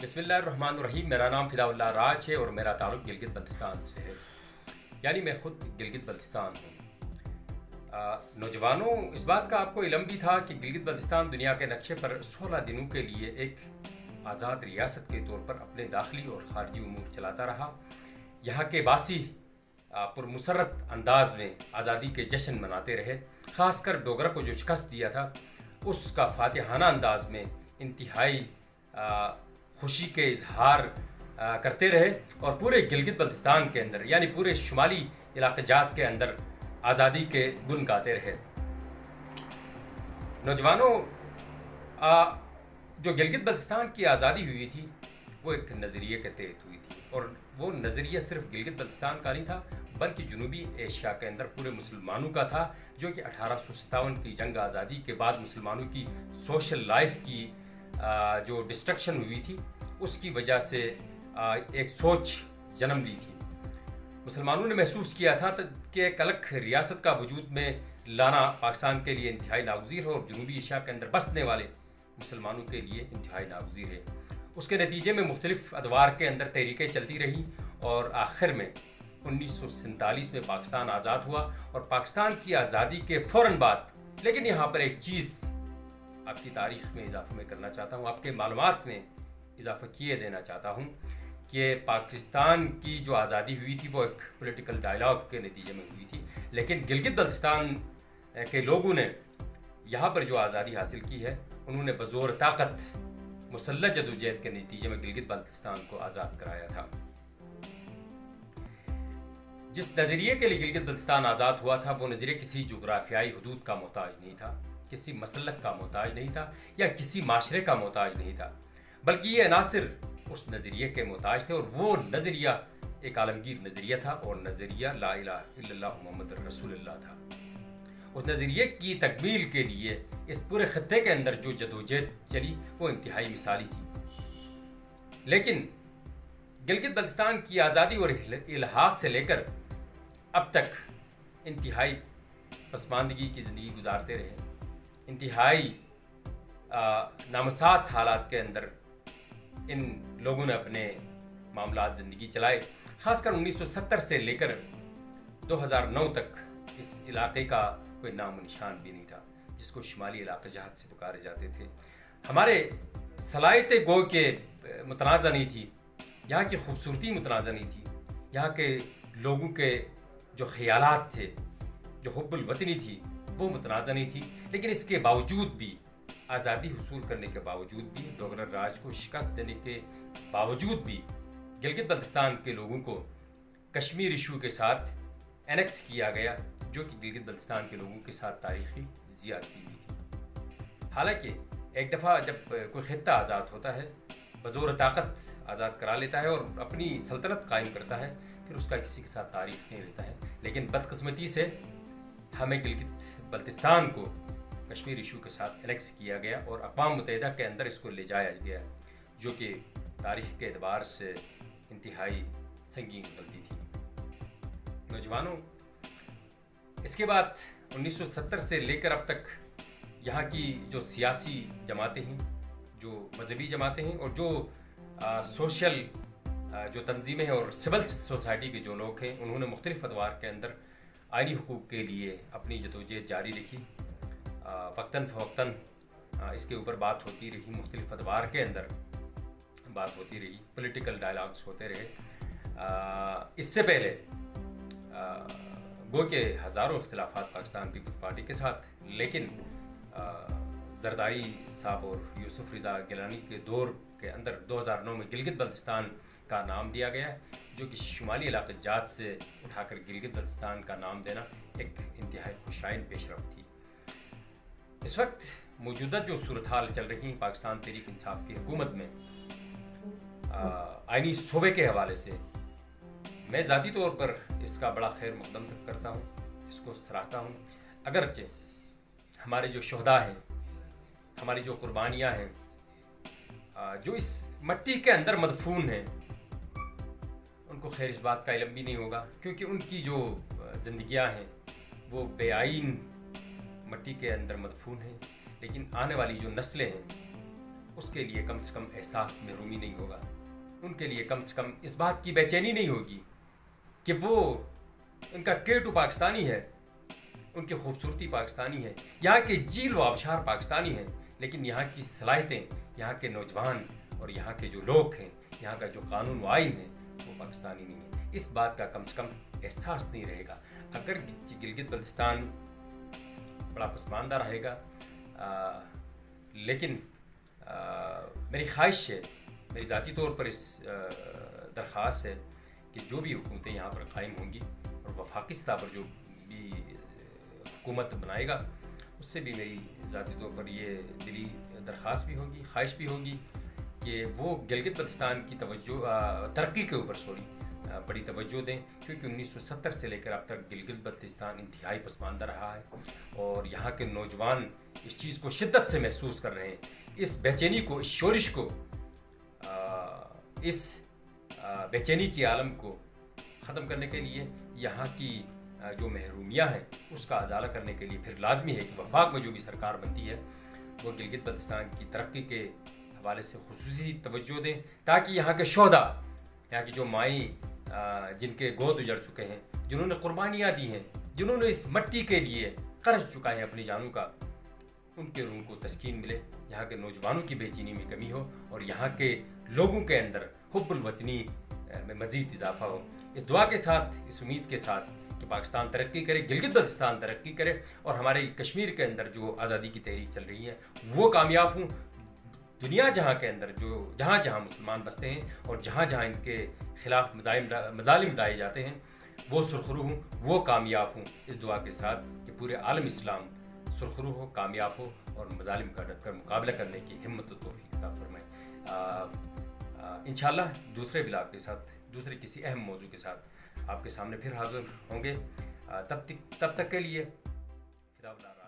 بسم اللہ الرحمن الرحیم. میرا نام فدا اللہ راج ہے اور میرا تعلق گلگت بلتستان سے ہے. یعنی میں خود گلگت بلتستان ہوں. نوجوانوں، اس بات کا آپ کو علم بھی تھا کہ گلگت بلتستان دنیا کے نقشے پر 16 دنوں کے لیے ایک آزاد ریاست کے طور پر اپنے داخلی اور خارجی امور چلاتا رہا. یہاں کے باسی پرمسرت انداز میں آزادی کے جشن مناتے رہے. خاص کر ڈوگرا کو جو شکست دیا تھا اس کا فاتحانہ انداز میں انتہائی خوشی کے اظہار کرتے رہے اور پورے گلگت بلتستان کے اندر یعنی پورے شمالی علاقہ جات کے اندر آزادی کے گن گاتے رہے. نوجوانوں، جو گلگت بلتستان کی آزادی ہوئی تھی وہ ایک نظریے کے تحت ہوئی تھی، اور وہ نظریہ صرف گلگت بلتستان کا نہیں تھا بلکہ جنوبی ایشیا کے اندر پورے مسلمانوں کا تھا، جو کہ 1857 کی جنگ آزادی کے بعد مسلمانوں کی سوشل لائف کی جو ڈسٹرکشن ہوئی تھی اس کی وجہ سے ایک سوچ جنم لی تھی. مسلمانوں نے محسوس کیا تھا کہ ایک الگ ریاست کا وجود میں لانا پاکستان کے لیے انتہائی ناگزیر ہے اور جنوبی ایشیا کے اندر بسنے والے مسلمانوں کے لیے انتہائی ناگزیر ہے. اس کے نتیجے میں مختلف ادوار کے اندر تحریکیں چلتی رہیں اور آخر میں 1947 میں پاکستان آزاد ہوا. اور پاکستان کی آزادی کے فوراً بعد، لیکن یہاں پر ایک چیز آپ کی تاریخ میں اضافہ میں کرنا چاہتا ہوں، آپ کے معلومات میں اضافہ کیے دینا چاہتا ہوں کہ پاکستان کی جو آزادی ہوئی تھی وہ ایک پولیٹیکل ڈائلاگ کے نتیجے میں ہوئی تھی، لیکن گلگت بلتستان کے لوگوں نے یہاں پر جو آزادی حاصل کی ہے انہوں نے بزور طاقت مسلح جدوجہد کے نتیجے میں گلگت بلتستان کو آزاد کرایا تھا. جس نظریے کے لیے گلگت بلتستان آزاد ہوا تھا وہ نظریہ کسی جغرافیائی حدود کا محتاج نہیں تھا، کسی مسلک کا محتاج نہیں تھا یا کسی معاشرے کا محتاج نہیں تھا، بلکہ یہ عناصر اس نظریے کے محتاج تھے. اور وہ نظریہ ایک عالمگیر نظریہ تھا اور نظریہ لا الہ الا اللہ محمد رسول اللہ تھا. اس نظریے کی تکمیل کے لیے اس پورے خطے کے اندر جو جدوجہد چلی وہ انتہائی مثالی تھی. لیکن گلگت بلتستان کی آزادی اور الحاق سے لے کر اب تک انتہائی پسماندگی کی زندگی گزارتے رہے. انتہائی نامساعد حالات کے اندر ان لوگوں نے اپنے معاملات زندگی چلائے. خاص کر 1970 سے لے کر 2009 تک اس علاقے کا کوئی نام و نشان بھی نہیں تھا جس کو شمالی علاقہ جہات سے پکارے جاتے تھے. ہمارے صلاحیتیں گو کے متنازع نہیں تھی، یہاں کی خوبصورتی متنازع نہیں تھی، یہاں کے لوگوں کے جو خیالات تھے، جو حب الوطنی تھی وہ متنازع نہیں تھی. لیکن اس کے باوجود بھی، آزادی حصول کرنے کے باوجود بھی، ڈوگرا راج کو شکست دینے کے باوجود بھی گلگت بلتستان کے لوگوں کو کشمیر ایشو کے ساتھ اینیکس کیا گیا، جو کہ گلگت بلتستان کے لوگوں کے ساتھ تاریخی زیادتی ہوئی تھی. حالانکہ ایک دفعہ جب کوئی خطہ آزاد ہوتا ہے، بزور طاقت آزاد کرا لیتا ہے اور اپنی سلطنت قائم کرتا ہے، پھر اس کا کسی کے ساتھ تاریخ نہیں لیتا ہے. لیکن بدقسمتی سے ہمیں گلگت بلتستان کو کشمیر ایشو کے ساتھ اینیکس کیا گیا اور اقوام متحدہ کے اندر اس کو لے جایا گیا، جو کہ تاریخ کے اعتبار سے انتہائی سنگین غلطی تھی. نوجوانوں، اس کے بعد 1970 سے لے کر اب تک یہاں کی جو سیاسی جماعتیں ہیں، جو مذہبی جماعتیں ہیں اور جو سوشل جو تنظیمیں ہیں اور سول سوسائٹی کے جو لوگ ہیں، انہوں نے مختلف ادوار کے اندر آئینی حقوق کے لیے اپنی جدوجہد جاری رکھی. وقتاً فوقتاً اس کے اوپر بات ہوتی رہی، مختلف ادوار کے اندر بات ہوتی رہی، پولیٹیکل ڈائلاگس ہوتے رہے. اس سے پہلے گو کہ ہزاروں اختلافات پاکستان پیپلز پارٹی کے ساتھ، لیکن زرداری صاحب اور یوسف رضا گیلانی کے دور کے اندر 2009 میں گلگت بلتستان کا نام دیا گیا، جو کہ شمالی علاقہ جات سے اٹھا کر گلگت بلتستان کا نام دینا ایک انتہائی خوشائن پیش رفت تھی. اس وقت موجودہ جو صورتحال چل رہی ہیں پاکستان تحریک انصاف کی حکومت میں آئینی صوبے کے حوالے سے، میں ذاتی طور پر اس کا بڑا خیر مقدم کرتا ہوں، اس کو سراہتا ہوں. اگرچہ ہمارے جو شہداء ہیں، ہماری جو قربانیاں ہیں، جو اس مٹی کے اندر مدفون ہیں، ان کو خیر اس بات کا علم بھی نہیں ہوگا، کیونکہ ان کی جو زندگیاں ہیں وہ بے آئین مٹی کے اندر مدفون ہیں. لیکن آنے والی جو نسلیں ہیں اس کے لیے کم سے کم احساس محرومی نہیں ہوگا، ان کے لیے کم سے کم اس بات کی بے چینی نہیں ہوگی کہ وہ ان کا کیٹو پاکستانی ہے، ان کی خوبصورتی پاکستانی ہے، یہاں کے جھیل و آبشار پاکستانی ہیں، لیکن یہاں کی صلاحیتیں، یہاں کے نوجوان اور یہاں کے جو لوگ ہیں، یہاں کا جو قانون و آئین ہے وہ پاکستانی نہیں ہے۔ اس بات کا کم سے کم احساس نہیں رہے گا۔ اگر گلگت بلتستان بڑا پسماندہ رہے گا، لیکن میری خواہش ہے، میری ذاتی طور پر اس درخواست ہے کہ جو بھی حکومتیں یہاں پر قائم ہوں گی اور وفاقی سطح پر جو بھی حکومت بنائے گا، اس سے بھی میری ذاتی طور پر یہ دلی درخواست بھی ہوگی، خواہش بھی ہوگی کہ وہ گلگت بلتستان کی ترقی کے اوپر بڑی توجہ دیں، کیونکہ 1970 سے لے کر اب تک گلگت بلتستان انتہائی پسماندہ رہا ہے اور یہاں کے نوجوان اس چیز کو شدت سے محسوس کر رہے ہیں۔ اس بے چینی کو، اس شورش کو، اس بے چینی کی عالم کو ختم کرنے کے لیے، یہاں کی جو محرومیاں ہیں اس کا ازالہ کرنے کے لیے پھر لازمی ہے کہ وفاق میں جو بھی سرکار بنتی ہے وہ گلگت بلتستان کی ترقی کے حوالے سے خصوصی توجہ دیں، تاکہ یہاں کے شہداء، یہاں کی جو مائیں جن کے گود اجڑ چکے ہیں، جنہوں نے قربانیاں دی ہیں، جنہوں نے اس مٹی کے لیے قرض چکا ہے اپنی جانوں کا، ان کے روح کو تسکین ملے، یہاں کے نوجوانوں کی بے چینی میں کمی ہو اور یہاں کے لوگوں کے اندر حب الوطنی میں مزید اضافہ ہو۔ اس دعا کے ساتھ، اس امید کے ساتھ کہ پاکستان ترقی کرے، گلگت بلتستان ترقی کرے اور ہمارے کشمیر کے اندر جو آزادی کی تحریک چل رہی ہے وہ کامیاب ہوں، دنیا جہاں کے اندر جہاں جہاں مسلمان بستے ہیں اور جہاں جہاں ان کے خلاف مظالم ڈائے جاتے ہیں وہ سرخرو ہوں، وہ کامیاب ہوں۔ اس دعا کے ساتھ کہ پورے عالم اسلام سرخرو ہو، کامیاب ہو اور مظالم کا ڈٹ کر مقابلہ کرنے کی ہمت و توفیق عطا فرمائے۔ انشاءاللہ دوسرے بلاگ کے ساتھ، دوسرے کسی اہم موضوع کے ساتھ آپ کے سامنے پھر حاضر ہوں گے۔ تب تک کے لیے فدا اللہ۔